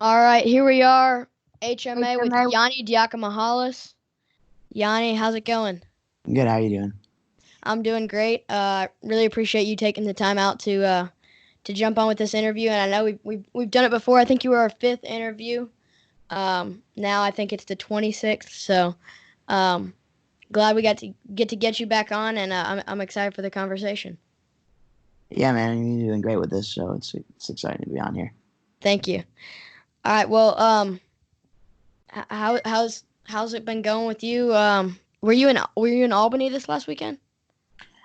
All right, here we are, HMA with Yianni Diakomihalis. Yianni, how's it going? Good. How you doing? I'm doing great. Really appreciate you taking the time out to jump on with this interview. And I know we've done it before. I think you were our fifth interview. Now I think it's the 26th. So um, glad we got to get you back on, and I'm excited for the conversation. Yeah, man, you're doing great with this, so it's exciting to be on here. Thank you. All right. Well, how's it been going with you? Were you in Albany this last weekend?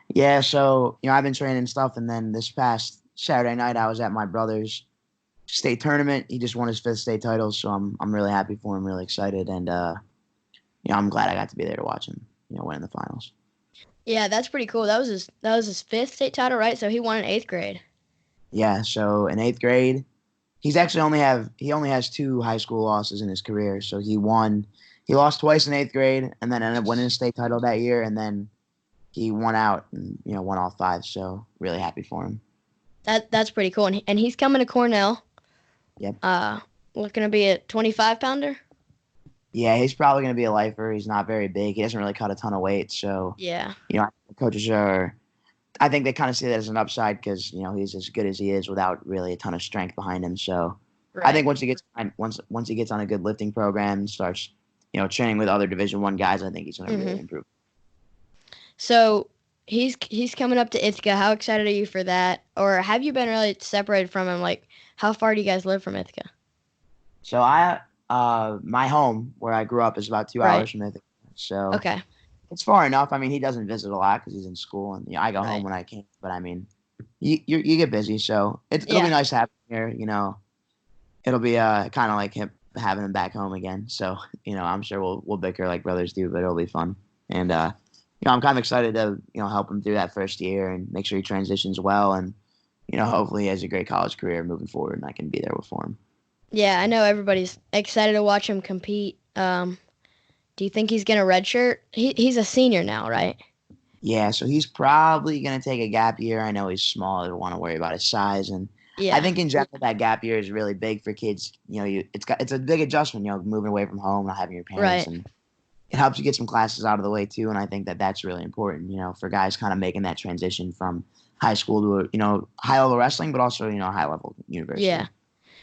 Yeah, so I've been training and stuff, and then this past Saturday night I was at my brother's state tournament. He just won his fifth state title, so I'm really happy for him, really excited, and I'm glad I got to be there to watch him, win the finals. Yeah, that's pretty cool. That was his fifth state title, right? So he won in eighth grade. Yeah, so in eighth grade, he only has two high school losses in his career. So he lost twice in eighth grade, and then ended up winning a state title that year, and then he won out and won all five. So really happy for him. That's pretty cool. And he's coming to Cornell. Yep. Looking to be a 25 pounder. Yeah, he's probably going to be a lifer. He's not very big. He doesn't really cut a ton of weight. So Yeah. Coaches are. I think they kind of see that as an upside because he's as good as he is without really a ton of strength behind him. So Right. I think once he gets on a good lifting program and starts training with other Division I guys, I think he's going to really improve. So he's coming up to Ithaca. How excited are you for that? Or have you been really separated from him? Like, how far do you guys live from Ithaca? So my home where I grew up is about 2 hours from Ithaca. So Okay. it's far enough. I mean, he doesn't visit a lot because he's in school, and I go Right. home when I can. But I mean, you get busy, so it'll be nice to have him here. It'll be kind of like him having him back home again. So I'm sure we'll bicker like brothers do, but it'll be fun. And I'm kind of excited to help him through that first year and make sure he transitions well, and hopefully he has a great college career moving forward, and I can be there for him. Yeah, I know everybody's excited to watch him compete. Do you think he's gonna redshirt? He's a senior now, right? Yeah, so he's probably going to take a gap year. I know he's small. I don't want to worry about his size, and Yeah. I think in general that gap year is really big for kids. It's a big adjustment. Moving away from home, not having your parents, Right. and it helps you get some classes out of the way too. And I think that that's really important. For guys kind of making that transition from high school to high level wrestling, but also high level university. Yeah.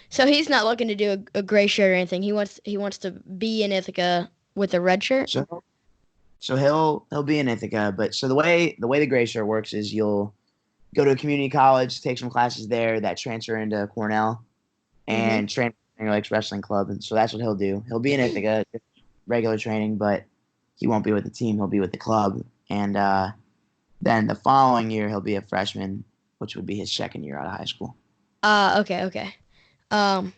So he's not looking to do a gray shirt or anything. He wants to be in Ithaca with a red shirt. So he'll be in Ithaca, but so the way the gray shirt works is you'll go to a community college, take some classes there that transfer into Cornell, and train for Finger Lakes Wrestling Club, and so that's what he'll do. He'll be in Ithaca, regular training, but he won't be with the team. He'll be with the club, and then the following year he'll be a freshman, which would be his second year out of high school. Okay. Um.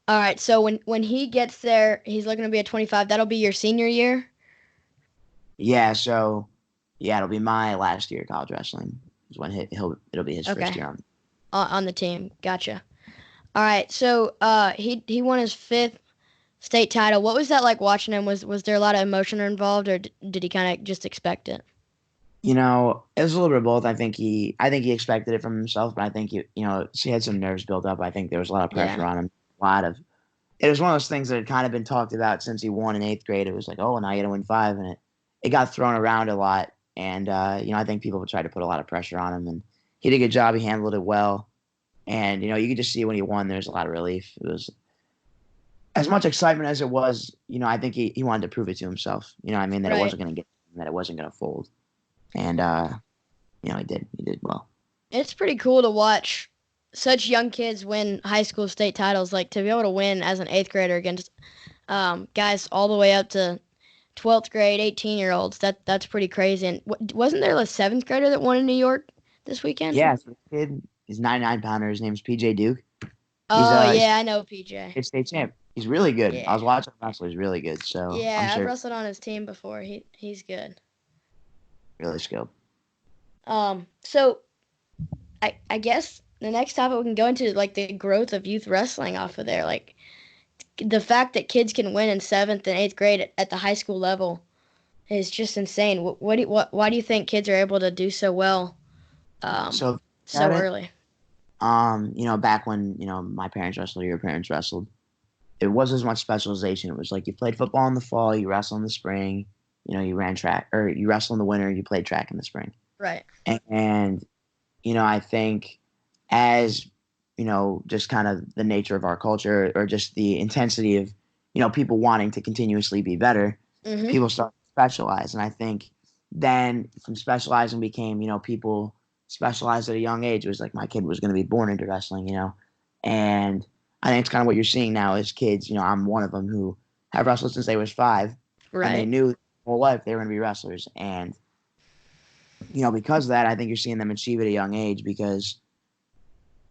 All right. So when he gets there, he's looking to be a 25. That'll be your senior year. Yeah. So yeah, it'll be my last year of college wrestling. Is when it'll be his first year on the team. Gotcha. All right. So he won his fifth state title. What was that like watching him? Was there a lot of emotion involved, or did he kind of just expect it? It was a little bit of both. I think he expected it from himself, but I think he had some nerves built up. I think there was a lot of pressure on him. It was one of those things that had kind of been talked about since he won in eighth grade. It was like, oh, now you got to win five, and it got thrown around a lot. And I think people would try to put a lot of pressure on him, and he did a good job. He handled it well, and you could just see when he won, there's a lot of relief. It was as much excitement as it was. I think he wanted to prove it to himself. I mean, that it wasn't going to that it wasn't going to fold. And he did well. It's pretty cool to watch such young kids win high school state titles. Like to be able to win as an eighth grader against guys all the way up to 12th grade, 18-year-olds. That's pretty crazy. And wasn't there a seventh grader that won in New York this weekend? Yeah, so the kid, he's 99-pounder. His name's PJ Duke. Yeah, I know PJ. He's state champ. He's really good. Yeah. I was watching him wrestle. He's really good. So yeah, I'm sure I've wrestled on his team before. He's good. Really skilled. So I guess the next topic we can go into is like the growth of youth wrestling off of there. Like the fact that kids can win in seventh and eighth grade at the high school level is just insane. Why do you think kids are able to do so well so early? Back when, my parents wrestled, your parents wrestled, it wasn't as much specialization. It was like you played football in the fall, you wrestle in the spring, you ran track, or you wrestle in the winter, you played track in the spring. Right. And, I think as, just kind of the nature of our culture or just the intensity of, people wanting to continuously be better, Mm-hmm. people start to specialize. And I think then from specializing became, people specialized at a young age. It was like my kid was going to be born into wrestling, and I think it's kind of what you're seeing now as kids. I'm one of them who have wrestled since they was 5, and they Right. knew their whole life they were going to be wrestlers. And because of that, I think you're seeing them achieve at a young age because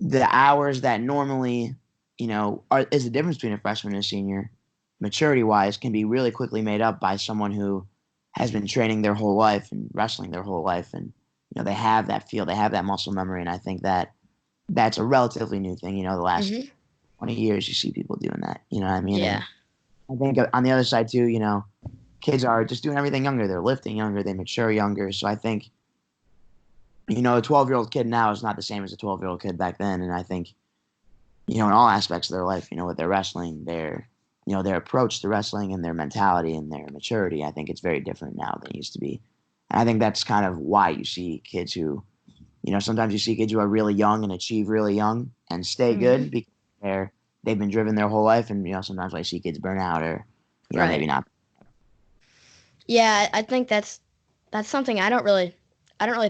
the hours that normally, is the difference between a freshman and a senior, maturity wise, can be really quickly made up by someone who has been training their whole life and wrestling their whole life, and they have that feel, they have that muscle memory, and I think that that's a relatively new thing. The last Mm-hmm. 20 years, you see people doing that. You know what I mean? Yeah. And I think on the other side too, kids are just doing everything younger. They're lifting younger. They mature younger. So I think, a 12-year-old kid now is not the same as a 12-year-old kid back then. And I think, in all aspects of their life, with their wrestling, their approach to wrestling and their mentality and their maturity, I think it's very different now than it used to be. And I think that's kind of why you see kids who, sometimes you see kids who are really young and achieve really young and stay Mm-hmm. good because they've been driven their whole life. And, sometimes I see kids burn out or, Right. maybe not. Yeah, I think that's something I don't really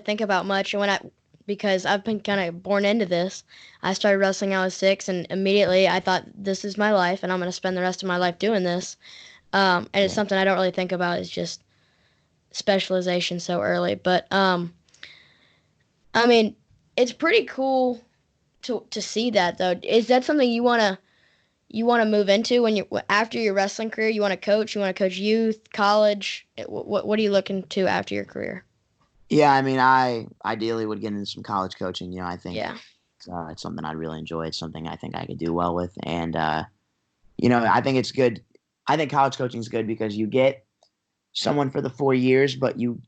think about much. And because I've been kind of born into this. I started wrestling when I was 6, and immediately I thought this is my life, and I'm gonna spend the rest of my life doing this. And it's Yeah. something I don't really think about. Is just specialization so early. But I mean, it's pretty cool to see that though. Is that something you wanna move into when you after your wrestling career? You want to coach? You want to coach youth, college? What are you looking to after your career? Yeah, I mean, I ideally would get into some college coaching. I think Yeah. it's something I'd really enjoy. It's something I think I could do well with. And, I think it's good. I think college coaching is good because you get someone for the 4 years, but you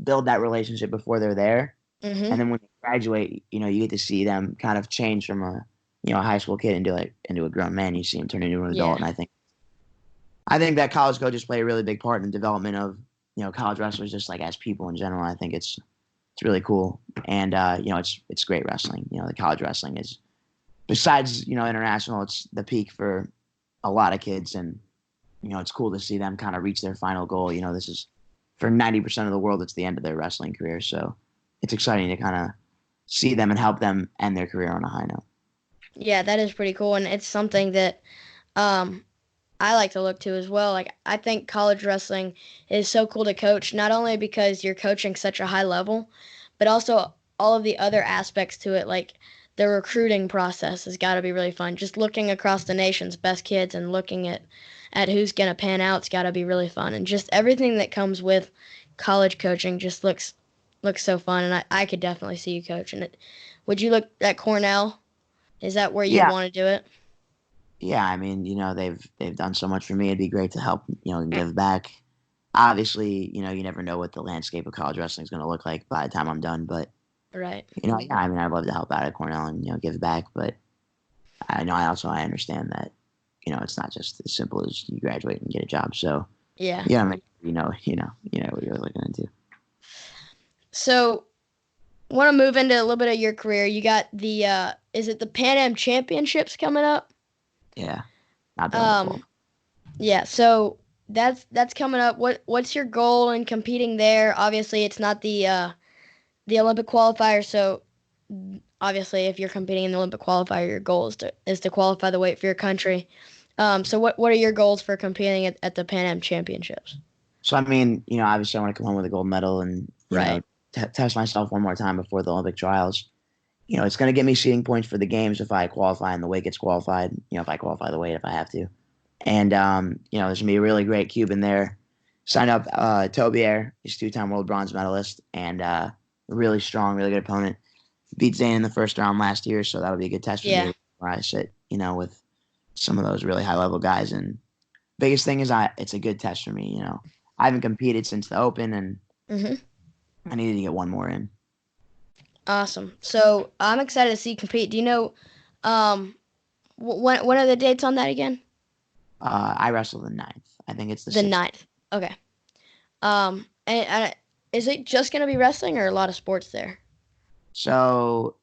build that relationship before they're there. And Mhm. then when they graduate, you get to see them kind of change from a high school kid into a grown man. You see them turn into an adult. Yeah. And I think that college coaches play a really big part in the development of, college wrestlers, just like as people in general. I think it's really cool. And, it's great wrestling. The college wrestling is, besides, international, it's the peak for a lot of kids. And, it's cool to see them kind of reach their final goal. This is for 90% of the world, it's the end of their wrestling career. So it's exciting to kind of see them and help them end their career on a high note. Yeah, that is pretty cool, and it's something that um I like to look to as well. Like I think college wrestling is so cool to coach, not only because you're coaching such a high level, but also all of the other aspects to it, like the recruiting process has got to be really fun. Just looking across the nation's best kids and looking at who's gonna pan out's got to be really fun, and just everything that comes with college coaching just looks so fun. And I could definitely see you coaching it. Would you look at Cornell? Is that where you'd Yeah, want to do it? yeah. I mean, they've done so much for me. It'd be great to help, and give back. Obviously, you never know what the landscape of college wrestling is going to look like by the time I'm done. But Right. yeah, I mean, I'd love to help out at Cornell and give back. But I understand that it's not just as simple as you graduate and get a job. So Yeah. make sure what you're looking into. So, want to move into a little bit of your career. You got the is it the Pan Am Championships coming up? Yeah, not the Olympic qualifier. Um, yeah. So that's coming up. What's your goal in competing there? Obviously, it's not the Olympic qualifier. So obviously, if you're competing in the Olympic qualifier, your goal is to qualify the weight for your country. So what are your goals for competing at the Pan Am Championships? So I mean, obviously, I want to come home with a gold medal and Right. test myself one more time before the Olympic trials. It's going to get me seeding points for the games if I qualify and the weight gets qualified. If I qualify the weight, if I have to. And, there's going to be a really great Cuban there. Sign up Tobier. He's 2-time world bronze medalist and really strong, really good opponent. Beat Zayn in the first round last year, so that would be a good test for Yeah. me where I sit, with some of those really high level guys. And biggest thing is it's a good test for me. I haven't competed since the Open, and Mhm. I needed to get one more in. Awesome. So I'm excited to see you compete. Do you know when are the dates on that again? I wrestle the ninth. I think it's the The 6th. ninth. Okay. And is it just gonna be wrestling or a lot of sports there? So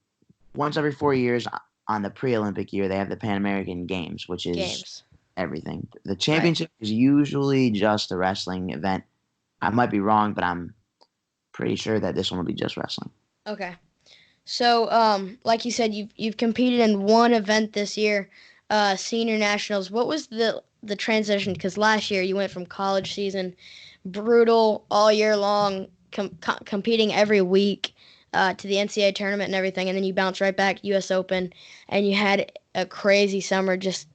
once every 4 years on the pre-Olympic year, they have the Pan American Games, which is Games. everything. The Right. championship is usually just a wrestling event. I might be wrong, but I'm pretty sure that this one will be just wrestling. Okay. So, like you said, you've competed in one event this year, senior nationals. What was the transition? Because last year you went from college season, brutal all year long, competing every week, to the NCAA tournament and everything, and then you bounced right back U.S. Open, and you had a crazy summer, just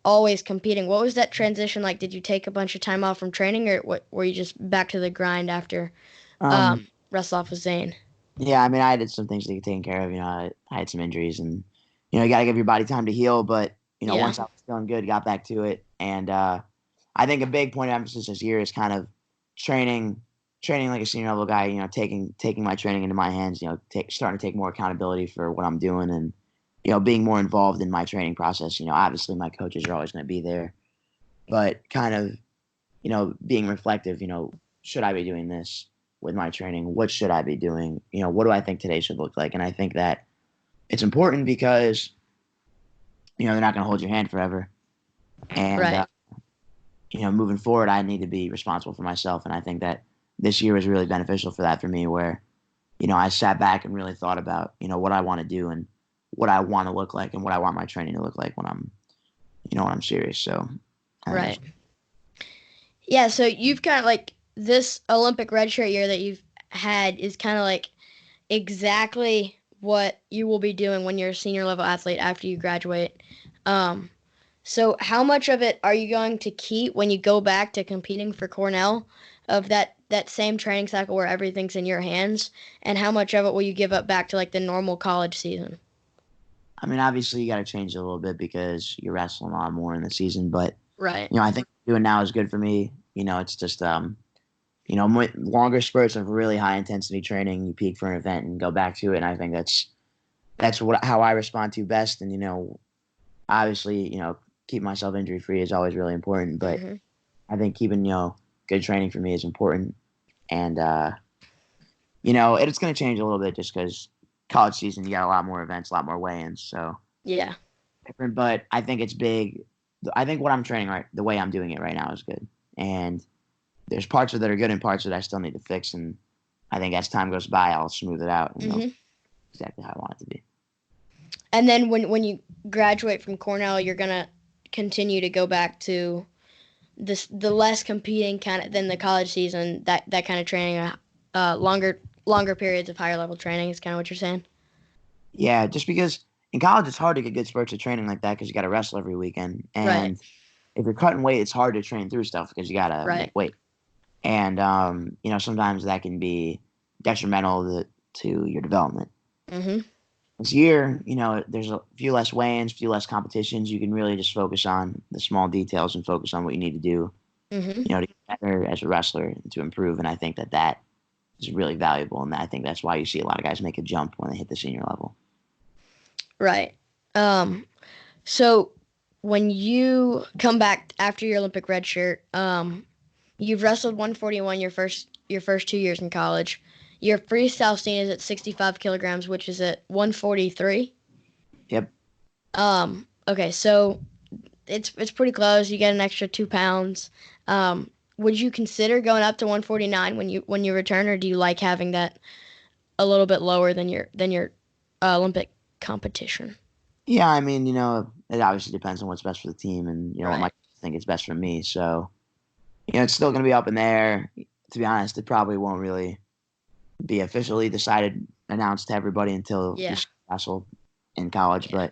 always competing. What was that transition like? Did you take a bunch of time off from training, or what? Were you just back to the grind after Um, wrestle off with Zane? yeah, I mean, I did some things to get taken care of. I had some injuries, and you got to give your body time to heal. But Yeah. once I was feeling good, got back to it, and I think a big point of emphasis this year is kind of training, training like a senior level guy. Taking my training into my hands. Starting to take more accountability for what I'm doing, and being more involved in my training process. Obviously my coaches are always going to be there, but kind of being reflective. Should I be doing this with my training? What should I be doing? What do I think today should look like? And I think that it's important because they're not going to hold your hand forever, and Right. moving forward, I need to be responsible for myself. And I think that this year was really beneficial for that for me, where I sat back and really thought about what I want to do and what I want to look like and what I want my training to look like when I'm serious. So I think Right. that's Yeah, so you've kind of like this Olympic redshirt year that you've had is kind of like exactly what you will be doing when you're a senior level athlete after you graduate. Um, so how much of it are you going to keep when you go back to competing for Cornell of that same training cycle where everything's in your hands, and how much of it will you give up back to like the normal college season? I mean, obviously you got to change it a little bit because you're wrestling a lot more in the season, but Right. I think doing now is good for me. It's just longer spurts of really high intensity training. You peak for an event and go back to it, and I think that's how I respond to best. And obviously, keep myself injury free is always really important, but Hmm. I think keeping good training for me is important. And it's going to change a little bit just because college season you got a lot more events, a lot more weigh-ins, so Yeah. different. But I think it's big. I think what I'm training the way I'm doing it right now is good, and there's parts of it that are good and parts that I still need to fix. And I think as time goes by, I'll smooth it out and Hmm. exactly how I want it to be. And then when you graduate from Cornell, you're gonna continue to go back to the less competing kind of than the college season, that kind of training, longer periods of higher level training is kind of what you're saying. Yeah, just because in college it's hard to get good spurts of training like that because you got to wrestle every weekend, Right. and if you're cutting weight, it's hard to train through stuff because you got to Right. make weight, and sometimes that can be detrimental to your development. Mhm. This year, there's a few less weigh-ins, few less competitions. You can really just focus on the small details and focus on what you need to do, Mhm. to get better as a wrestler and to improve. And I think that is really valuable, and I think that's why you see a lot of guys make a jump when they hit the senior level. Right. Um. So when you come back after your Olympic red shirt, you've wrestled 141 your first 2 years in college. Your freestyle scene is at 65 kilograms, which is at 143. Yep. Okay, so it's pretty close. You get an extra 2 pounds. Would you consider going up to 149 when you return, or do you like having that a little bit lower than your Olympic competition? Yeah, I mean, it obviously depends on what's best for the team and what my Right. think is best for me. So, it's still going to be up in there. To be honest, it probably won't really be officially decided, announced to everybody until you Yeah. wrestle in college. Yeah.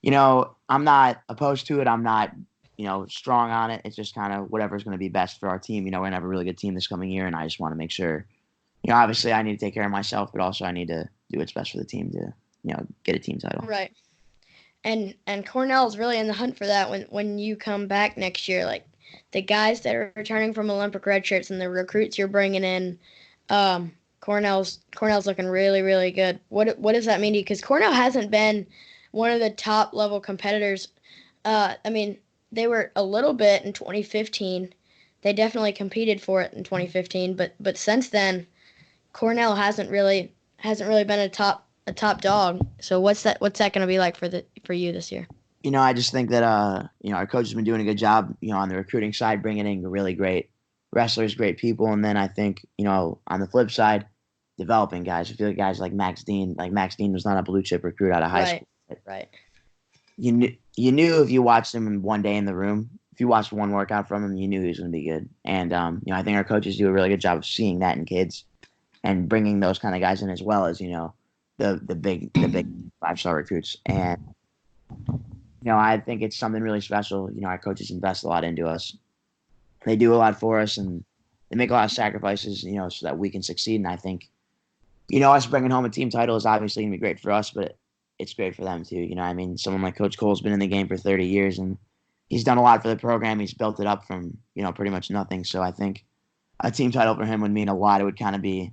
But I'm not opposed to it. I'm not strong on it. It's just kind of whatever's going to be best for our team. We're gonna have a really good team this coming year, and I just want to make sure. Obviously, I need to take care of myself, but also I need to do what's best for the team to get a team title. Right. And Cornell's really in the hunt for that when you come back next year. Like the guys that are returning from Olympic red shirts and the recruits you're bringing in, Cornell's looking really, really good. What does that mean to you? Because Cornell hasn't been one of the top level competitors. I mean, they were a little bit in 2015. They definitely competed for it in 2015, but since then, Cornell hasn't really been a top dog. So what's that going to be like for you this year? I just think that our coach has been doing a good job, on the recruiting side, bringing in really great wrestlers, great people, and then I think, on the flip side, developing guys. I feel like guys like Max Dean. Like Max Dean was not a blue chip recruit out of high Right, school. right. You knew if you watched him one day in the room, if you watched one workout from him, you knew he was going to be good. And I think our coaches do a really good job of seeing that in kids and bringing those kind of guys in as well as the big 5-star recruits. And I think it's something really special. Our coaches invest a lot into us. They do a lot for us, and they make a lot of sacrifices, so that we can succeed. And I think, us bringing home a team title is obviously going to be great for us, but it's great for them too. I mean, someone like Coach Cole's been in the game for 30 years, and he's done a lot for the program. He's built it up from, pretty much nothing. So I think a team title for him would mean a lot. It would kind of be,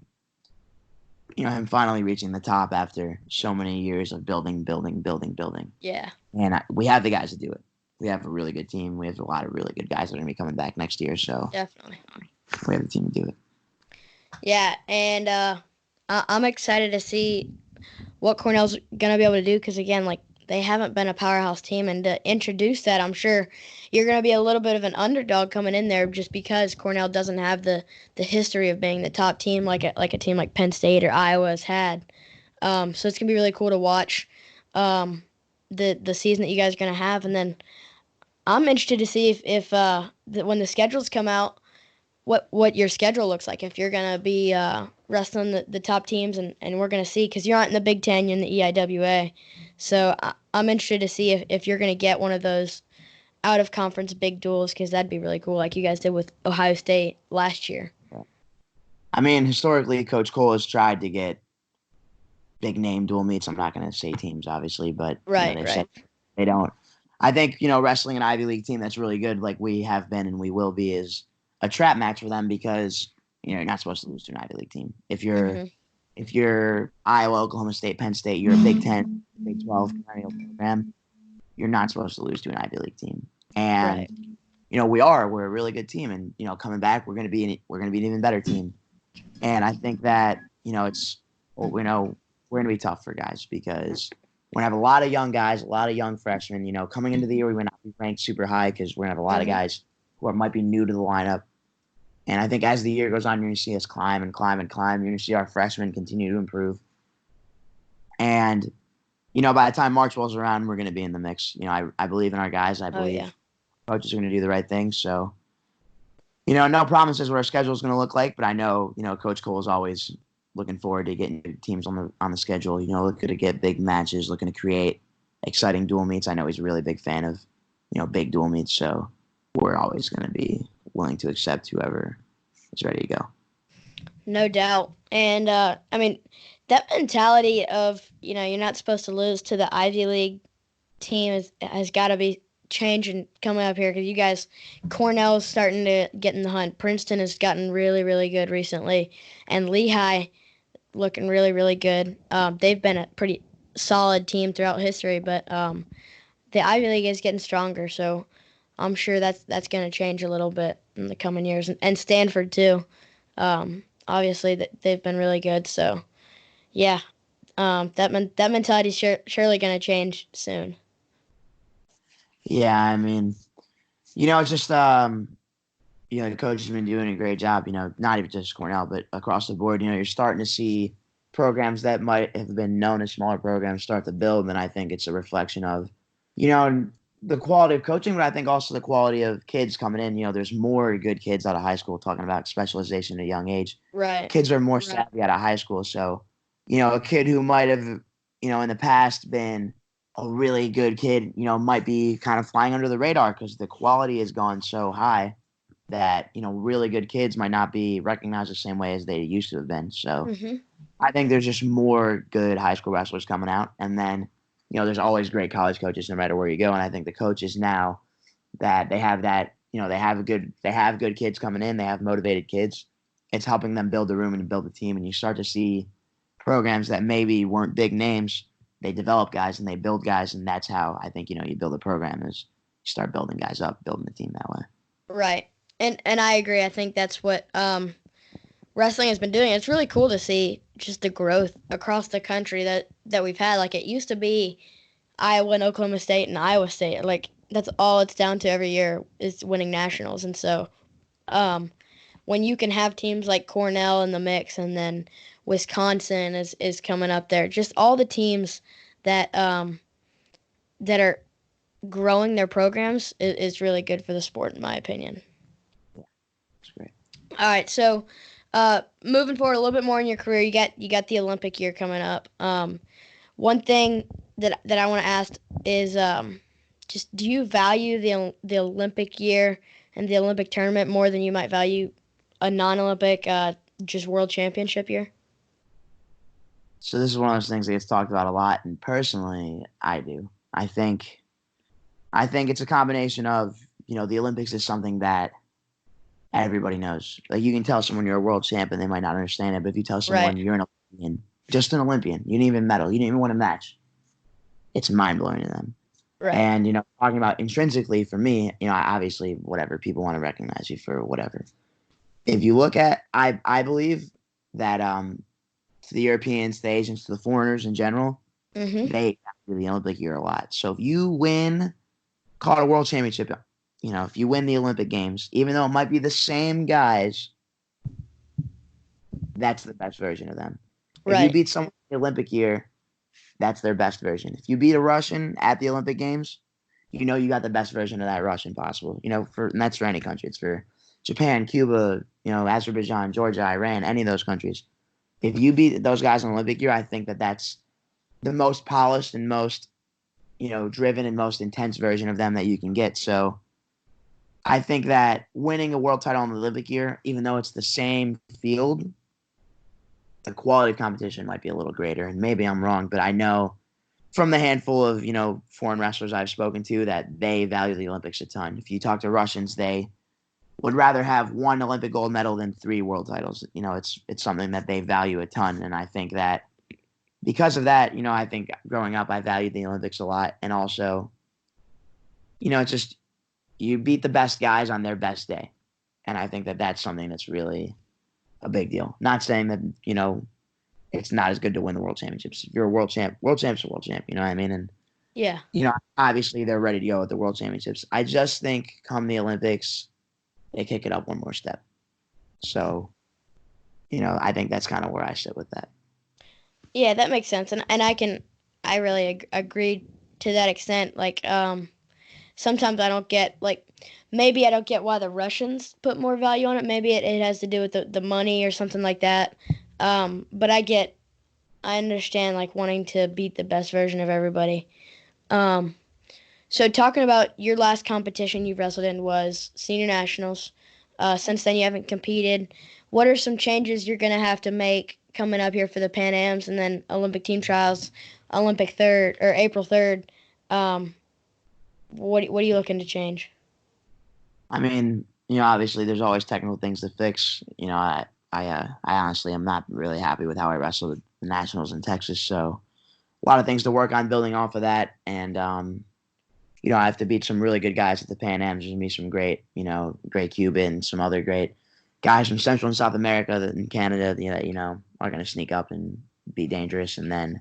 him finally reaching the top after so many years of building. Yeah, And we have the guys to do it. We have a really good team. We have a lot of really good guys that are going to be coming back next year. So definitely. we have the team to do it. Yeah, and I'm excited to see what Cornell's gonna be able to do because again, like they haven't been a powerhouse team, and to introduce that, I'm sure you're gonna be a little bit of an underdog coming in there just because Cornell doesn't have the history of being the top team like a team like Penn State or Iowa has had. So it's gonna be really cool to watch the season that you guys are gonna have, and then I'm interested to see if when the schedules come out what your schedule looks like if you're gonna be wrestling the top teams and we're gonna see because you're not in the Big Ten, you're in the EIWA, so I'm interested to see if you're gonna get one of those out of conference big duels because that'd be really cool like you guys did with Ohio State last year. I mean, historically, Coach Cole has tried to get big name dual meets. I'm not going to say teams, obviously, but Right, they right. said they don't. I think wrestling an Ivy League team that's really good, like we have been and we will be, is a trap match for them because you're not supposed to lose to an Ivy League team. If you're Mhm. if you're Iowa, Oklahoma State, Penn State, you're a Big 10, Big 12 perennial program. You're not supposed to lose to an Ivy League team. And Right. we're a really good team, and coming back, we're going to be an even better team. And I think that it's we know we're going to be tough for guys because we're going to have a lot of young guys, a lot of young freshmen. Coming into the year, we might not be ranked super high because we're going to have a lot of Mhm. guys who might be new to the lineup. And I think as the year goes on, you're going to see us climb and climb and climb. You're going to see our freshmen continue to improve. And, by the time March rolls around, we're going to be in the mix. I believe in our guys. I Oh yeah. believe coaches are going to do the right thing. So, no promises what our schedule is going to look like, but I know, Coach Cole is always looking forward to getting teams on the schedule. Looking to get big matches, looking to create exciting dual meets. I know he's a really big fan of, big dual meets. So we're always going to be willing to accept whoever is ready to go. No doubt. And I mean, that mentality of you're not supposed to lose to the Ivy League team has got to be changing coming up here because you guys, Cornell's starting to get in the hunt. Princeton has gotten really, really good recently, and Lehigh looking really, really good. They've been a pretty solid team throughout history, but the Ivy League is getting stronger, so I'm sure that's going to change a little bit in the coming years, and Stanford too. Obviously, they've been really good, so yeah, that mentality is surely going to change soon. Yeah, I mean, it's just the coach has been doing a great job. Not even just Cornell, but across the board. You're starting to see programs that might have been known as smaller programs start to build, and I think it's a reflection of, the quality of coaching, but I think also the quality of kids coming in. There's more good kids out of high school talking about specialization at a young age. Right. Kids are more savvy out of high school, so a kid who might have, in the past been a really good kid, might be kind of flying under the radar because the quality has gone so high that really good kids might not be recognized the same way as they used to have been. So Mhm. I think there's just more good high school wrestlers coming out, and then there's always great college coaches no matter where you go. And I think the coaches now that they have that they have good kids coming in, they have motivated kids. it's helping them build the room and build the team. And you start to see programs that maybe weren't big names. They develop guys and they build guys, and that's how I think, you build a program is you start building guys up, building the team that way. Right. And I agree. I think that's what wrestling has been doing. It's really cool to see just the growth across the country that we've had. Like it used to be Iowa and Oklahoma State and Iowa State. Like that's all it's down to every year is winning nationals. And so um, when you can have teams like Cornell in the mix, and then Wisconsin is coming up there, just all the teams that that are growing their programs is really good for the sport, in my opinion. Yeah, that's great. All right, so moving forward a little bit more in your career, you got the Olympic year coming up. One thing that I want to ask is just do you value the Olympic year and the Olympic tournament more than you might value a non-Olympic just World Championship year? So this is one of those things that gets talked about a lot, and personally, I do. I think it's a combination of the Olympics is something that everybody knows. Like you can tell someone you're a world champion, they might not understand it, but if you tell someone Right, you're an Olympian, just an Olympian, you didn't even medal, you didn't even win a match, it's mind blowing to them. right, And talking about intrinsically for me, obviously whatever people want to recognize you for whatever. If you look at, I believe that to the Europeans, the Asians, to the foreigners in general, mhm, they value the Olympic year a lot. So if you win, call it a world championship, if you win the Olympic Games, even though it might be the same guys, that's the best version of them. If you right, beat someone in the Olympic year, that's their best version. If you beat a Russian at the Olympic Games, you got the best version of that Russian possible. And that's for any country. It's for Japan, Cuba, Azerbaijan, Georgia, Iran, any of those countries. If you beat those guys in Olympic year, I think that that's the most polished and most, driven and most intense version of them that you can get. So I think that winning a world title in the Olympic year, even though it's the same field, the quality of competition might be a little greater. And maybe I'm wrong, but I know from the handful of, foreign wrestlers I've spoken to that they value the Olympics a ton. If you talk to Russians, they would rather have one Olympic gold medal than 3 world titles. It's something that they value a ton. And I think that because of that, I think growing up, I valued the Olympics a lot. And also, it's just you beat the best guys on their best day. And I think that that's something that's really a big deal. Not saying that, it's not as good to win the world championships. If you're a world champ's a world champ, you know what I mean? And, yeah, obviously they're ready to go at the world championships. I just think come the Olympics, they kick it up one more step. So, I think that's kind of where I sit with that. yeah, that makes sense, and I really agree to that extent. Like sometimes I don't get like maybe I don't get why the Russians put more value on it. Maybe it has to do with the money or something like that. But I understand like wanting to beat the best version of everybody. Um, so talking about your last competition you wrestled in was senior nationals. Since then you haven't competed. What are some changes you're gonna have to make coming up here for the Pan Ams and then Olympic team trials, Olympic third or April 3rd? Um, what are you looking to change? I mean, obviously there's always technical things to fix. I honestly am not really happy with how I wrestled at the Nationals in Texas. So a lot of things to work on building off of that. And, I have to beat some really good guys at the Pan Ams. There's going to be some great Cuban, some other great guys from Central and South America and Canada that, are going to sneak up and be dangerous. And then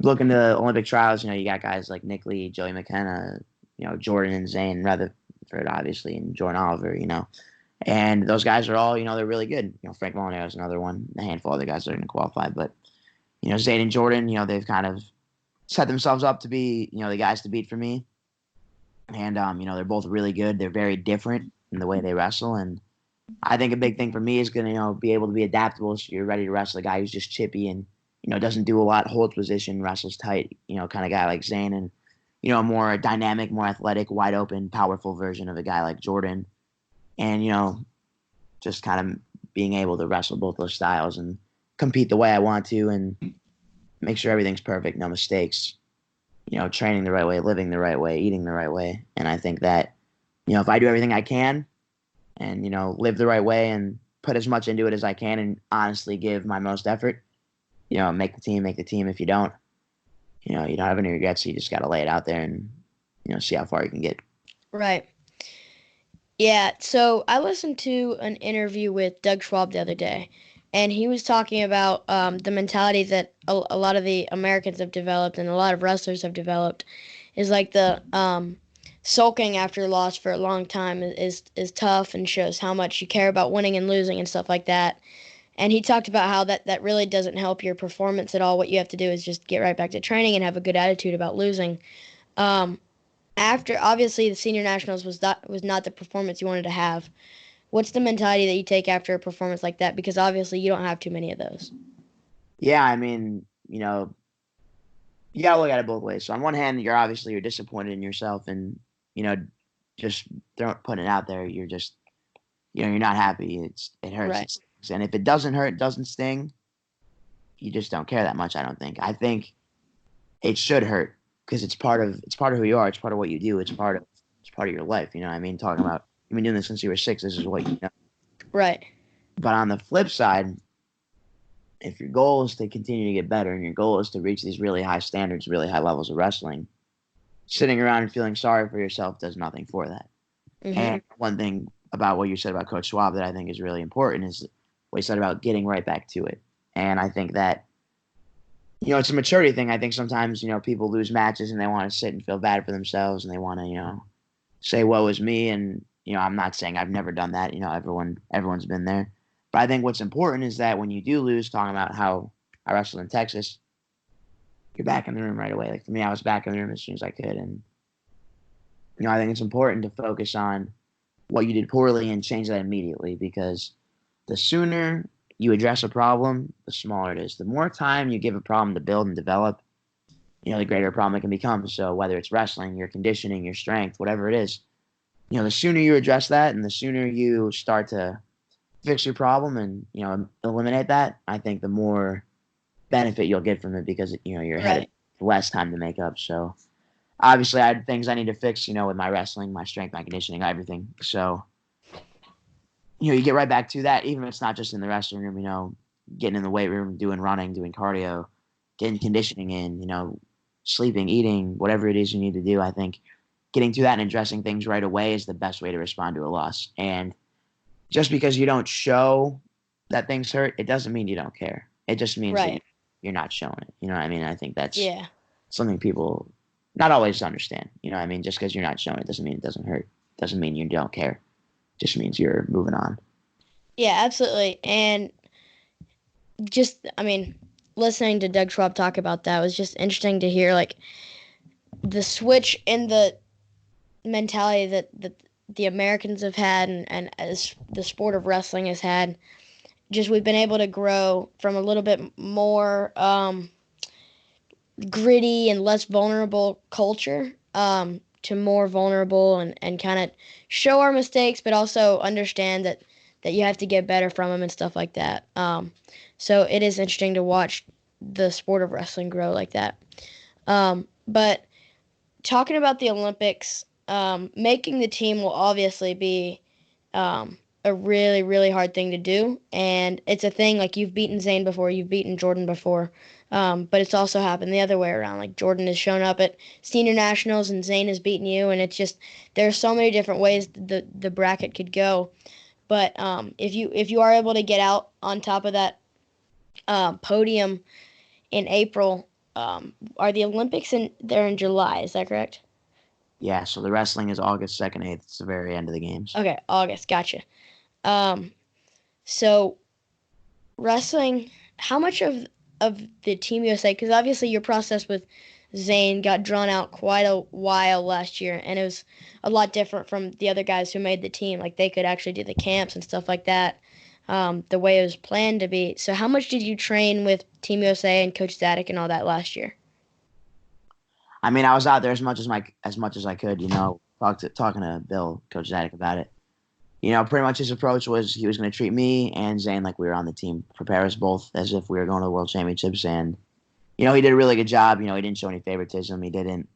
looking to Olympic trials, you got guys like Nick Lee, Joey McKenna, Jordan and Zane Rutherford, obviously, and Jordan Oliver, and those guys are all, they're really good. Frank Molinaro is another one, a handful of other guys that are going to qualify. But, Zane and Jordan, they've kind of set themselves up to be, the guys to beat for me. And, they're both really good. They're very different in the way they wrestle. And I think a big thing for me is going to, be able to be adaptable. So you're ready to wrestle a guy who's just chippy and, doesn't do a lot, holds position, wrestles tight, kind of guy like Zane. And, a more dynamic, more athletic, wide open, powerful version of a guy like Jordan. And, just kind of being able to wrestle both those styles and compete the way I want to and make sure everything's perfect, no mistakes, training the right way, living the right way, eating the right way. And I think that, if I do everything I can and, live the right way and put as much into it as I can and honestly give my most effort. Make the team. If you don't, you don't have any regrets. So you just got to lay it out there and, see how far you can get. Right. Yeah. So I listened to an interview with Doug Schwab the other day, and he was talking about the mentality that a lot of the Americans have developed and a lot of wrestlers have developed is like the sulking after a loss for a long time is tough and shows how much you care about winning and losing and stuff like that. And he talked about how that really doesn't help your performance at all. What you have to do is just get right back to training and have a good attitude about losing. Um, After obviously the senior nationals was not the performance you wanted to have. What's the mentality that you take after a performance like that? Because obviously you don't have too many of those. Yeah, I mean, you gotta look at it both ways. So on one hand, you're disappointed in yourself, and just putting it out there. You're just you're not happy. It hurts. Right. It stings. And if it doesn't hurt, it doesn't sting. You just don't care that much. I don't think. I think it should hurt because it's part of who you are. It's part of what you do. It's part of your life. You know what I mean? Talking about you've been doing this since you were 6. This is what you know. Right. But on the flip side, if your goal is to continue to get better and your goal is to reach these really high standards, really high levels of wrestling, sitting around and feeling sorry for yourself does nothing for that. Mm-hmm. And one thing about what you said about Coach Schwab that I think is really important is what he said about getting right back to it. And I think that, it's a maturity thing. I think sometimes, people lose matches and they want to sit and feel bad for themselves and they want to, say, woe is me. And, I'm not saying I've never done that. Everyone's been there. But I think what's important is that when you do lose, talking about how I wrestled in Texas, you're back in the room right away. Like for me, I was back in the room as soon as I could. And, I think it's important to focus on what you did poorly and change that immediately because the sooner you address a problem, the smaller it is. The more time you give a problem to build and develop, the greater a problem it can become. So whether it's wrestling, your conditioning, your strength, whatever it is, the sooner you address that and the sooner you start to fix your problem and, eliminate that, I think the more benefit you'll get from it because, you're ahead of less time to make up. So obviously I had things I need to fix, with my wrestling, my strength, my conditioning, everything. So, you get right back to that, even if it's not just in the wrestling room, getting in the weight room, doing running, doing cardio, getting conditioning in, sleeping, eating, whatever it is you need to do. I think getting to that and addressing things right away is the best way to respond to a loss. And just because you don't show that things hurt, it doesn't mean you don't care. It just means that you're not showing it. You know what I mean? I think that's something people not always understand. You know what I mean? Just because you're not showing it doesn't mean it doesn't hurt. Doesn't mean you don't care. Just means you're moving on. Yeah, absolutely. And listening to Doug Schwab talk about that was just interesting to hear, like, the switch in the mentality that the Americans have had and as the sport of wrestling has had. Just we've been able to grow from a little bit more gritty and less vulnerable culture to more vulnerable and kind of show our mistakes, but also understand that you have to get better from them and stuff like that. So it is interesting to watch the sport of wrestling grow like that. But talking about the Olympics, making the team will obviously be a really, really hard thing to do. And it's a thing, like, you've beaten Zane before, you've beaten Jordan before. But it's also happened the other way around. Like, Jordan has shown up at senior nationals and Zane has beaten you. And it's just, there's so many different ways the bracket could go. But if you are able to get out on top of that podium in April, are the Olympics they're in July? Is that correct? Yeah. So the wrestling is August 2nd, 8th. It's the very end of the games. Okay, August. Gotcha. So wrestling, how much of the Team USA? Because obviously your process with Zane got drawn out quite a while last year, and it was a lot different from the other guys who made the team. Like, they could actually do the camps and stuff like that, the way it was planned to be. So how much did you train with Team USA and Coach Zadig and all that last year? I mean, I was out there as much as I could. Talking to Bill, Coach Zadig, about it. Pretty much his approach was he was going to treat me and Zane like we were on the team, prepare us both as if we were going to the World Championships, and he did a really good job. He didn't show any favoritism. He didn't,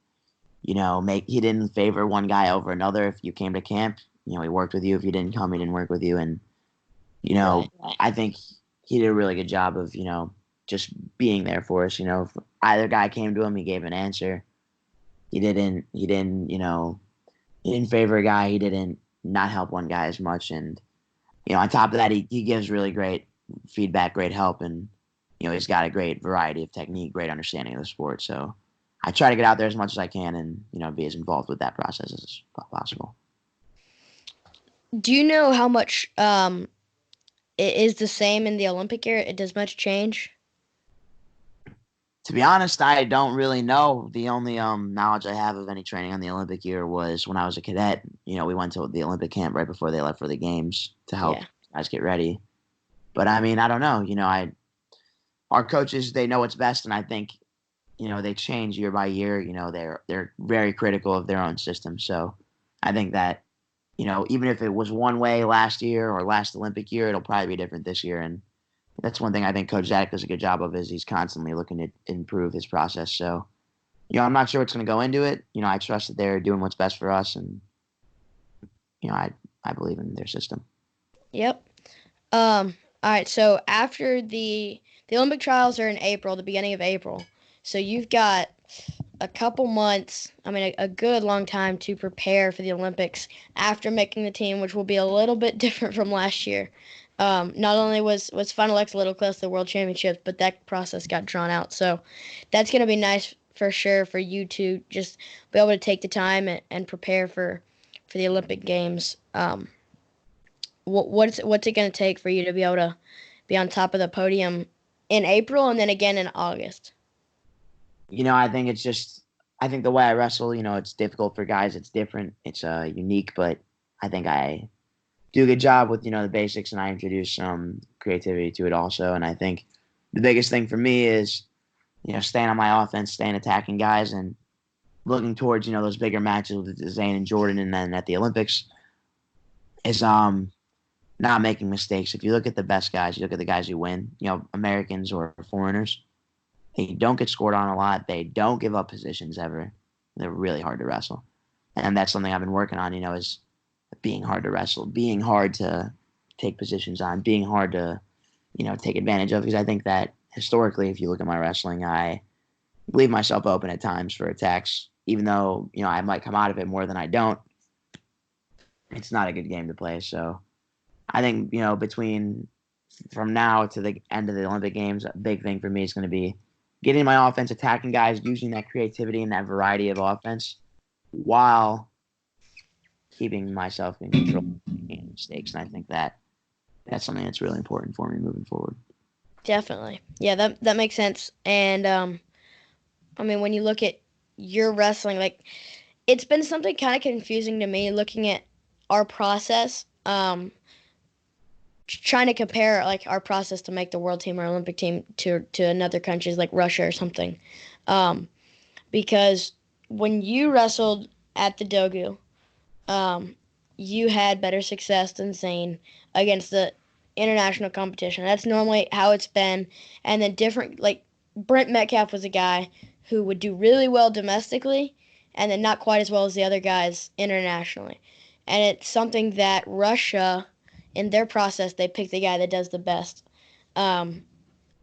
he didn't favor one guy over another. If you came to camp, he worked with you. If you didn't come, he didn't work with you. And, Right. I think he did a really good job of, just being there for us. If either guy came to him, he gave an answer. He didn't favor a guy. He didn't not help one guy as much. And, on top of that, he gives really great feedback, great help. And, he's got a great variety of technique, great understanding of the sport. So I try to get out there as much as I can and, be as involved with that process as possible. Do you know how much it is the same in the Olympic year? It does much change? To be honest, I don't really know. The only knowledge I have of any training on the Olympic year was when I was a cadet. We went to the Olympic camp right before they left for the games to help Yeah. guys get ready. But I mean, I don't know. Our coaches, they know what's best, and I think they change year by year. They're very critical of their own system. So I think that even if it was one way last year or last Olympic year, it'll probably be different this year. And that's one thing I think Coach Zach does a good job of is he's constantly looking to improve his process. So, I'm not sure what's going to go into it. I trust that they're doing what's best for us, and I believe in their system. Yep. All right. So after the Olympic trials are in April, the beginning of April. So you've got a couple months, I mean, a good long time to prepare for the Olympics after making the team, which will be a little bit different from last year. Not only was Final X a little close to the World Championships, but that process got drawn out. So that's going to be nice for sure for you to just be able to take the time and prepare for the Olympic Games. What's it going to take for you to be able to be on top of the podium in April and then again in August? I think the way I wrestle, it's difficult for guys. It's different. It's unique, but I think I do a good job with, the basics, and I introduce some creativity to it also. And I think the biggest thing for me is, staying on my offense, staying attacking guys, and looking towards, those bigger matches with Zane and Jordan, and then at the Olympics is not making mistakes. If you look at the best guys, you look at the guys who win, Americans or foreigners, they don't get scored on a lot. They don't give up positions ever. They're really hard to wrestle. And that's something I've been working on, is being hard to wrestle, being hard to take positions on, being hard to, take advantage of. Because I think that historically, if you look at my wrestling, I leave myself open at times for attacks, even though, I might come out of it more than I don't. It's not a good game to play. So I think, between from now to the end of the Olympic Games, a big thing for me is going to be getting my offense, attacking guys, using that creativity and that variety of offense while keeping myself in control of mistakes. And I think that's something that's really important for me moving forward. Definitely. Yeah, that makes sense. And I mean, when you look at your wrestling, like it's been something kind of confusing to me looking at our process. Trying to compare like our process to make the world team or Olympic team to another countries like Russia or something, because when you wrestled at the Dogu, you had better success than Zane against the international competition. That's normally how it's been, and then different like Brent Metcalf was a guy who would do really well domestically, and then not quite as well as the other guys internationally, and it's something that Russia in their process, they pick the guy that does the best um,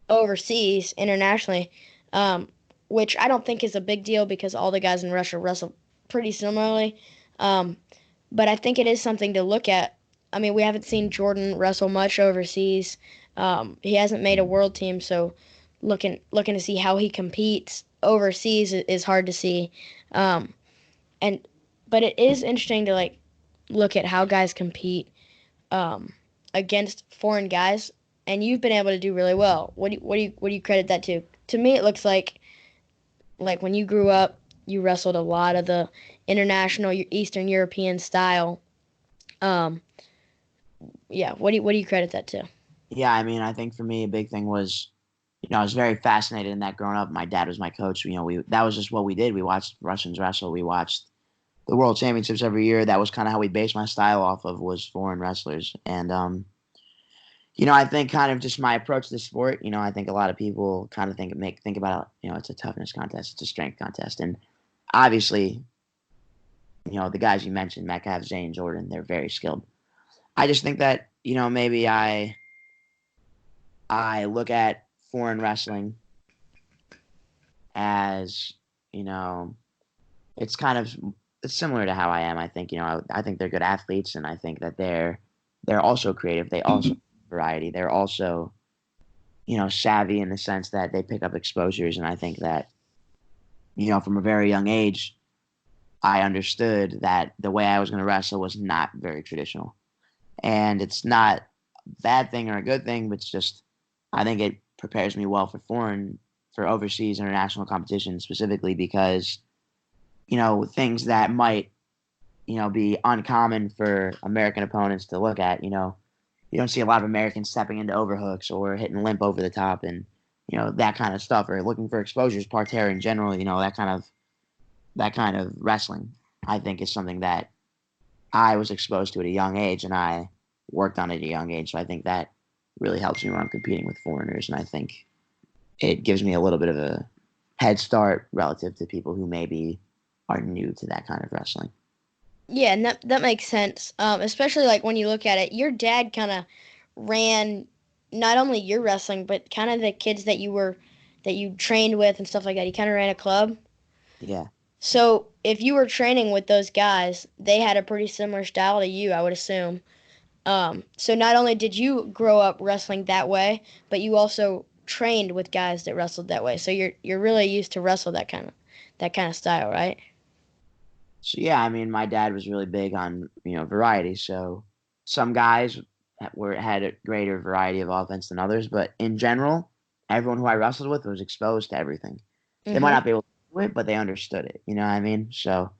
overseas, internationally, which I don't think is a big deal because all the guys in Russia wrestle pretty similarly. Um, but I think it is something to look at. I mean, we haven't seen Jordan wrestle much overseas. He hasn't made a world team, so looking to see how he competes overseas is hard to see. Um, and but it is interesting to like look at how guys compete um, against foreign guys, and you've been able to do really well. What do you credit that to? To me, it looks like when you grew up, you wrestled a lot of the international Eastern European style. Um, yeah, what do you credit that to? Yeah, I mean, I think for me, a big thing was, I was very fascinated in that growing up. My dad was my coach. That was just what we did. We watched Russians wrestle. We watched the World Championships every year. That was kind of how we based my style off of was foreign wrestlers. And I think kind of just my approach to the sport. I think a lot of people kind of think about it. It's a toughness contest, it's a strength contest, and obviously, the guys you mentioned, Metcalf, Zane, Jordan, they're very skilled. I just think that maybe I look at foreign wrestling as, it's it's similar to how I am. I think, I think they're good athletes, and I think that they're also creative. They also variety. They're also, savvy in the sense that they pick up exposures. And I think that, from a very young age, I understood that the way I was going to wrestle was not very traditional. And it's not a bad thing or a good thing, but it's just, I think it prepares me well for overseas international competition, specifically because, things that might, be uncommon for American opponents to look at, you don't see a lot of Americans stepping into overhooks or hitting limp over the top and, that kind of stuff, or looking for exposures, parterre in general, that kind of wrestling, I think, is something that I was exposed to at a young age, and I worked on it at a young age. So I think that really helps me when I'm competing with foreigners, and I think it gives me a little bit of a head start relative to people who maybe are new to that kind of wrestling. Yeah, and that makes sense. Especially like when you look at it, your dad kind of ran not only your wrestling, but kind of the kids that you trained with and stuff like that. He kind of ran a club. Yeah. So if you were training with those guys, they had a pretty similar style to you, I would assume. So not only did you grow up wrestling that way, but you also trained with guys that wrestled that way. So you're really used to wrestle that kind of style, right? So yeah, I mean, my dad was really big on variety. So some guys had a greater variety of offense than others, but in general, everyone who I wrestled with was exposed to everything. They might Mhm. not be able to do it, but they understood it. You know what I mean? So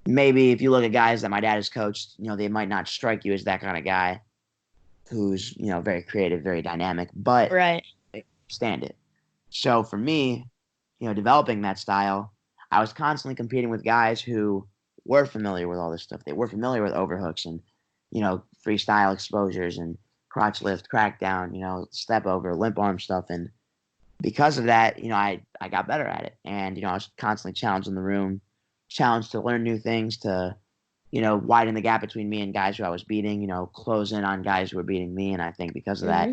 maybe if you look at guys that my dad has coached, they might not strike you as that kind of guy who's very creative, very dynamic, but Right. they understand it. So for me, developing that style, I was constantly competing with guys who were familiar with all this stuff. They were familiar with overhooks and, freestyle exposures and crotch lift, crackdown, step over, limp arm stuff. And because of that, I got better at it. And, I was constantly challenged in the room, challenged to learn new things, to, widen the gap between me and guys who I was beating, close in on guys who were beating me. And I think because of that,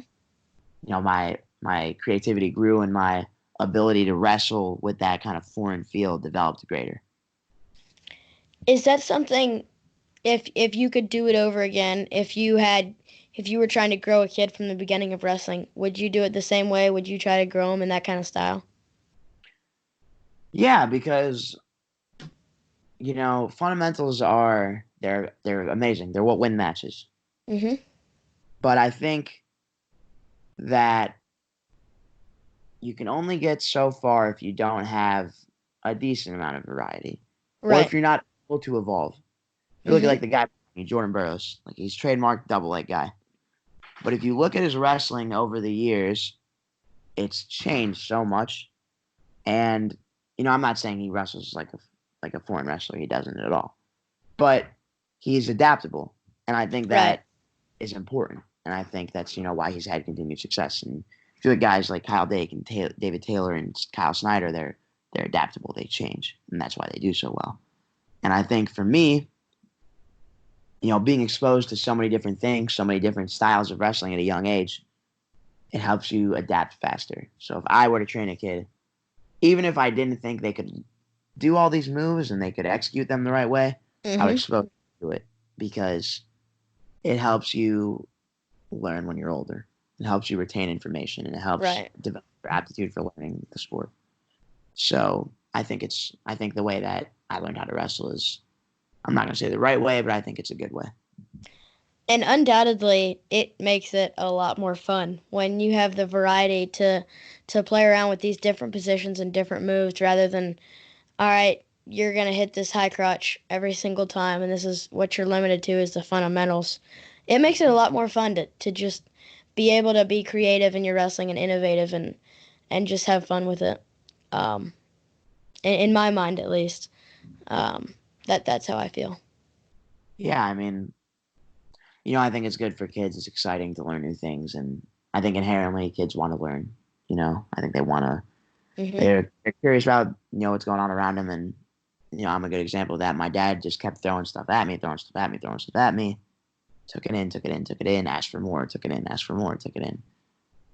Mhm. my creativity grew and my ability to wrestle with that kind of foreign field developed greater. Is that something if you could do it over again, if you were trying to grow a kid from the beginning of wrestling, would you do it the same way? Would you try to grow him in that kind of style? Yeah, because fundamentals they're amazing. They're what win matches. Mhm. But I think that you can only get so far if you don't have a decent amount of variety, or if Right. you're not able to evolve. You look at Mhm. like the guy Jordan Burroughs, like he's trademarked double leg guy. But if you look at his wrestling over the years, it's changed so much. And I'm not saying he wrestles like a foreign wrestler. He doesn't at all. But he's adaptable, and I think Right. that is important. And I think that's why he's had continued success. And if you look at guys like Kyle Dake and David Taylor and Kyle Snyder, they're adaptable. They change, and that's why they do so well. And I think for me, being exposed to so many different things, so many different styles of wrestling at a young age, it helps you adapt faster. So if I were to train a kid, even if I didn't think they could do all these moves and they could execute them the right way, I would Mhm. expose them to it because it helps you learn when you're older. It helps you retain information, and it helps Right. develop your aptitude for learning the sport. So I think the way that I learned how to wrestle is, I'm not going to say the right way, but I think it's a good way. And undoubtedly, it makes it a lot more fun when you have the variety to play around with these different positions and different moves rather than, all right, you're gonna hit this high crotch every single time, and this is what you're limited to is the fundamentals. It makes it a lot more fun to just be able to be creative in your wrestling and innovative and just have fun with it. Um, in my mind, at least, um, that's how I feel. Yeah, I mean, I think it's good for kids. It's exciting to learn new things, and I think inherently kids want to learn. I think Mhm. they're curious about what's going on around them, and I'm a good example of that. My dad just kept throwing stuff at me, throwing stuff at me, throwing stuff at me. took it in, took it in, took it in, asked for more, took it in, asked for more, took it in.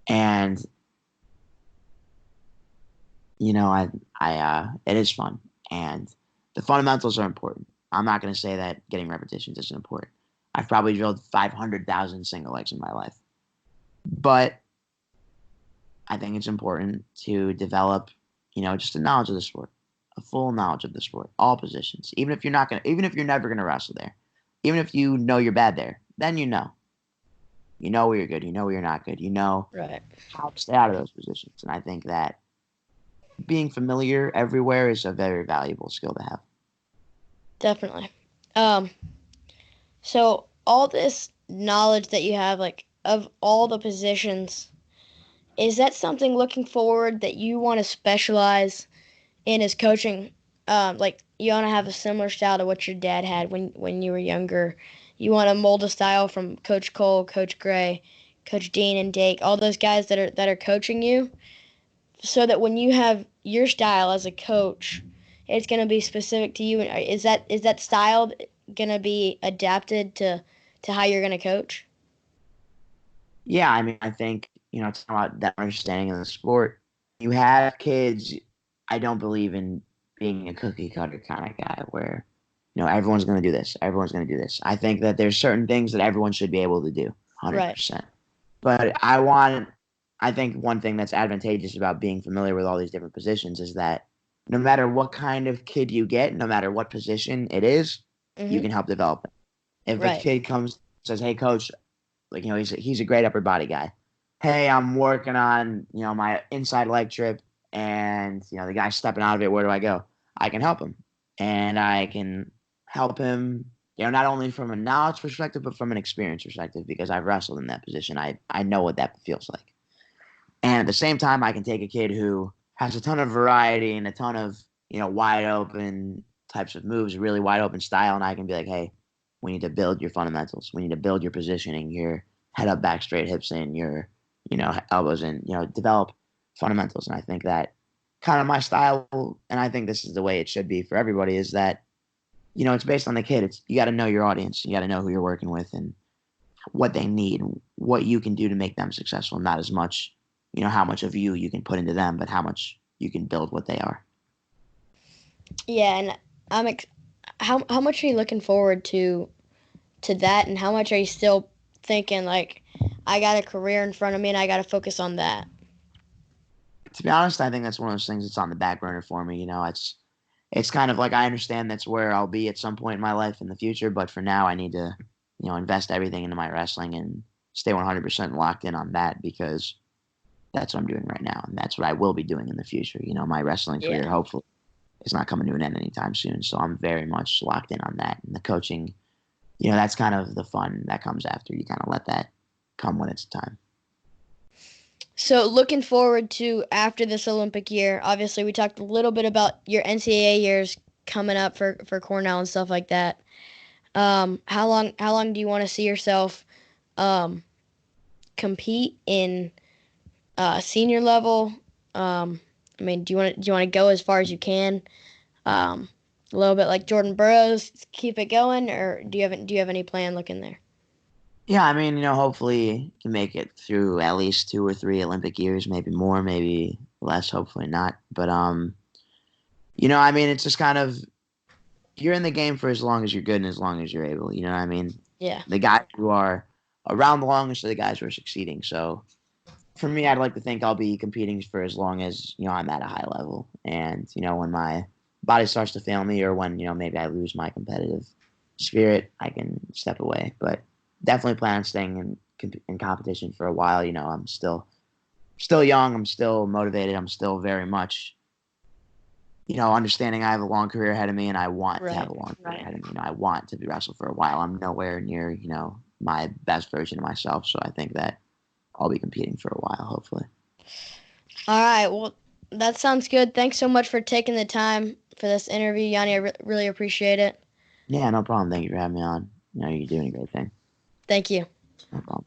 And, it is fun. And the fundamentals are important. I'm not going to say that getting repetitions isn't important. I've probably drilled 500,000 single legs in my life. But I think it's important to develop, just a knowledge of the sport, a full knowledge of the sport, all positions. Even if you're never going to wrestle there, even if you know you're bad there, then you know where you're good, you know where you're not good, Right. how to stay out of those positions. And I think that being familiar everywhere is a very valuable skill to have. Definitely. So all this knowledge that you have, like of all the positions, is that something looking forward that you want to specialize in as coaching? Like you want to have a similar style to what your dad had when you were younger. You want to mold a style from Coach Cole, Coach Gray, Coach Dean, and Dake, all those guys that are coaching you, so that when you have your style as a coach, it's going to be specific to you. And is that style going to be adapted to how you're going to coach? Yeah, I mean, I think, it's about that understanding of the sport. You have kids, I don't believe in being a cookie cutter kind of guy where, everyone's going to do this. Everyone's going to do this. I think that there's certain things that everyone should be able to do, Right. 100%. But I think one thing that's advantageous about being familiar with all these different positions is that no matter what kind of kid you get, no matter what position it is, you Mhm. can help develop it. If a Right. kid comes says, "Hey, coach," like he's a great upper body guy. Hey, I'm working on my inside leg trip, and the guy's stepping out of it. Where do I go? I can help him, and I can help him. Not only from a knowledge perspective, but from an experience perspective, because I've wrestled in that position. I know what that feels like. And at the same time, I can take a kid who has a ton of variety and a ton of, wide open types of moves, really wide open style. And I can be like, hey, we need to build your fundamentals. We need to build your positioning, your head up, back straight, hips in, your, elbows in, develop fundamentals. And I think that kind of my style, and I think this is the way it should be for everybody, is that, it's based on the kid. You got to know your audience. You got to know who you're working with and what they need, what you can do to make them successful, not as much how much of you can put into them, but how much you can build what they are. Yeah, and how much are you looking forward to that, and how much are you still thinking like I got a career in front of me and I got to focus on that? To be honest, I think that's one of those things that's on the back burner for me. It's kind of like I understand that's where I'll be at some point in my life in the future, but for now I need to, invest everything into my wrestling and stay 100% locked in on that because that's what I'm doing right now, and that's what I will be doing in the future. My wrestling career, Yeah. hopefully, is not coming to an end anytime soon. So I'm very much locked in on that. And the coaching, that's kind of the fun that comes after. You kind of let that come when it's time. So looking forward to after this Olympic year. Obviously, we talked a little bit about your NCAA years coming up for Cornell and stuff like that. How long do you want to see yourself um, compete in senior level? I mean, do you want to go as far as you can? Um, a little bit like Jordan Burroughs, keep it going, or do you have any plan looking there? Yeah, I mean, hopefully you can make it through at least 2 or 3 Olympic years, maybe more, maybe less, hopefully not. But I mean, it's just kind of you're in the game for as long as you're good and as long as you're able. You know what I mean? Yeah. The guys who are around the longest are the guys who are succeeding. So for me, I'd like to think I'll be competing for as long as I'm at a high level. And when my body starts to fail me, or when maybe I lose my competitive spirit, I can step away. But definitely plan on staying in competition for a while. I'm still young. I'm still motivated. I'm still very much understanding I have a long career ahead of me, and I want to have Right. a long career ahead of me. I want to be wrestled for a while. I'm nowhere near my best version of myself. So I think that I'll be competing for a while, hopefully. All right. Well, that sounds good. Thanks so much for taking the time for this interview, Yanni. I really appreciate it. Yeah, no problem. Thank you for having me on. You're doing a great thing. Thank you. No problem.